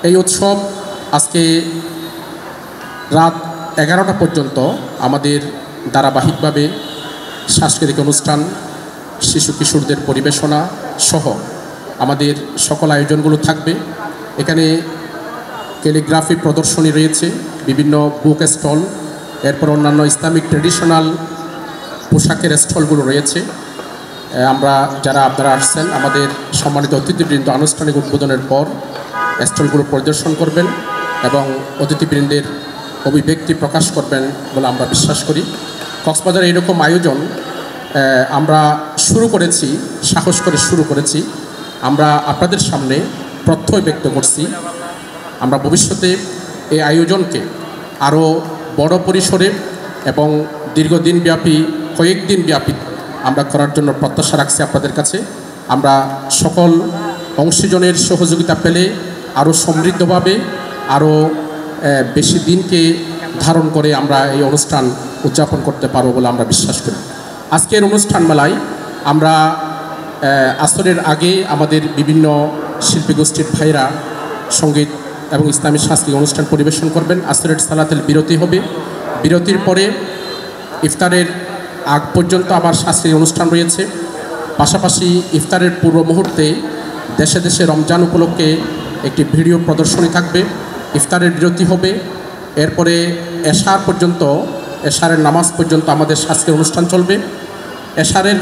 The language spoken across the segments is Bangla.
এই উৎসব আজকে রাত 11টা পর্যন্ত আমাদের ধারাবাহিকভাবে সাংস্কৃতিক অনুষ্ঠান, শিশু কিশোরদের পরিবেশনা সহ আমাদের সকল আয়োজনগুলো থাকবে। এখানে ক্যালিগ্রাফি প্রদর্শনী রয়েছে, বিভিন্ন বুক স্টল, এরপর অন্যান্য ইসলামিক ট্রেডিশনাল পোশাকের স্টলগুলো রয়েছে। যারা আপনারা আসছেন, আমাদের সম্মানিত অতিথিবৃন্দ আনুষ্ঠানিক উদ্বোধনের পর স্টলগুলো পরিদর্শন করবেন এবং অতিথিবৃন্দের অভিব্যক্তি প্রকাশ করবেন বলে আমরা বিশ্বাস করি। কক্সবাজারে এরকম আয়োজন আমরা শুরু করেছি, সাহস করে শুরু করেছি। আমরা আপনাদের সামনে প্রত্যয় ব্যক্ত করছি, আমরা ভবিষ্যতে এই আয়োজনকে আরও বড় পরিসরে এবং দীর্ঘদিনব্যাপী, কয়েকদিনব্যাপী আমরা করার জন্য প্রত্যাশা রাখছি আপনাদের কাছে। আমরা সকল অংশীজনের সহযোগিতা পেলে আরও সমৃদ্ধভাবে, আরও বেশি দিনকে ধারণ করে আমরা এই অনুষ্ঠান উদযাপন করতে পারবো বলে আমরা বিশ্বাস করি। আজকের অনুষ্ঠান মেলায় আমরা আসরের আগে আমাদের বিভিন্ন শিল্পী গোষ্ঠীর ভাইরা সঙ্গীত এবং ইসলামী সাংস্কৃতিক অনুষ্ঠান পরিবেশন করবেন। আসরের সালাতের বিরতি হবে, বিরতির পরে ইফতারের আগ পর্যন্ত আবার সাংস্কৃতিক অনুষ্ঠান রয়েছে। পাশাপাশি ইফতারের পূর্ব মুহূর্তে দেশে দেশে রমজান উপলক্ষে একটি ভিডিও প্রদর্শনী থাকবে। ইফতারের বিরতি হবে, এরপরে এশার পর্যন্ত, এশারের নামাজ পর্যন্ত আমাদের সাংস্কৃতিক অনুষ্ঠান চলবে। এশারের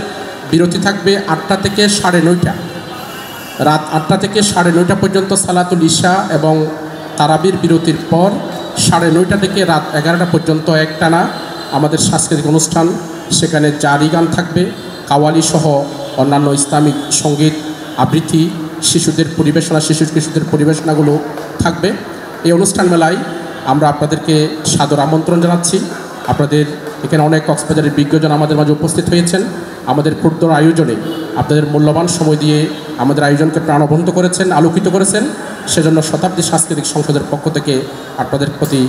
বিরতি থাকবে 8টা থেকে 9:30, রাত 8টা থেকে 9:30 পর্যন্ত সালাতুল ইশা এবং তারাবির বিরতির পর 9:30 থেকে রাত 11টা পর্যন্ত একটানা আমাদের সাংস্কৃতিক অনুষ্ঠান। সেখানে জারি গান থাকবে, কাওয়ালি সহ অন্যান্য ইসলামিক সঙ্গীত, আবৃত্তি, শিশুদের পরিবেশনা, কিশোরদের পরিবেশনাগুলো থাকবে। এই অনুষ্ঠান মেলায় আমরা আপনাদেরকে সাদর আমন্ত্রণ জানাচ্ছি। আপনাদের এখানে অনেক কক্সবাজারের বিজ্ঞজন আমাদের মাঝে উপস্থিত হয়েছেন। আমাদের ক্ষুদ্র আয়োজনে আপনাদের মূল্যবান সময় দিয়ে আমাদের আয়োজনকে প্রাণবন্ত করেছেন, আলোকিত করেছেন। সেজন্য শতাব্দী সাংস্কৃতিক সংসদের পক্ষ থেকে আপনাদের প্রতি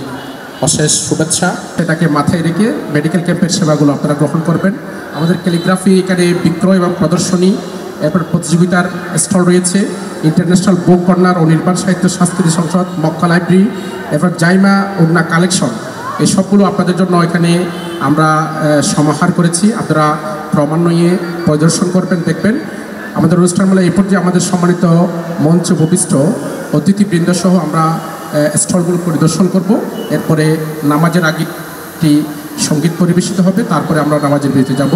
অশেষ শুভেচ্ছা। সেটাকে মাথায় রেখে মেডিকেল ক্যাম্পের সেবাগুলো আপনারা গ্রহণ করবেন। আমাদের ক্যালিগ্রাফি এখানে বিক্রয় এবং প্রদর্শনী, এরপর প্রতিযোগিতার স্টল রয়েছে, ইন্টারন্যাশনাল বুক কর্নার ও নির্মাণ সাহিত্য সাংস্কৃতিক সংসদ, মক্কা লাইব্রেরি, এরপর জাইমা উন্না কালেকশন, এই সবগুলো আপনাদের জন্য এখানে আমরা সমাহার করেছি। আপনারা ক্রমান্বয়ে পরিদর্শন করবেন, দেখবেন। আমাদের অনুষ্ঠান মেলা এই পর্যায়ে আমাদের সম্মানিত মঞ্চ ভূমিষ্ঠ অতিথিবৃন্দ সহ আমরা স্টলগুলো পরিদর্শন করব। এরপরে নামাজের আগে একটি সঙ্গীত পরিবেশিত হবে, তারপরে আমরা নামাজের বিরতি যাব।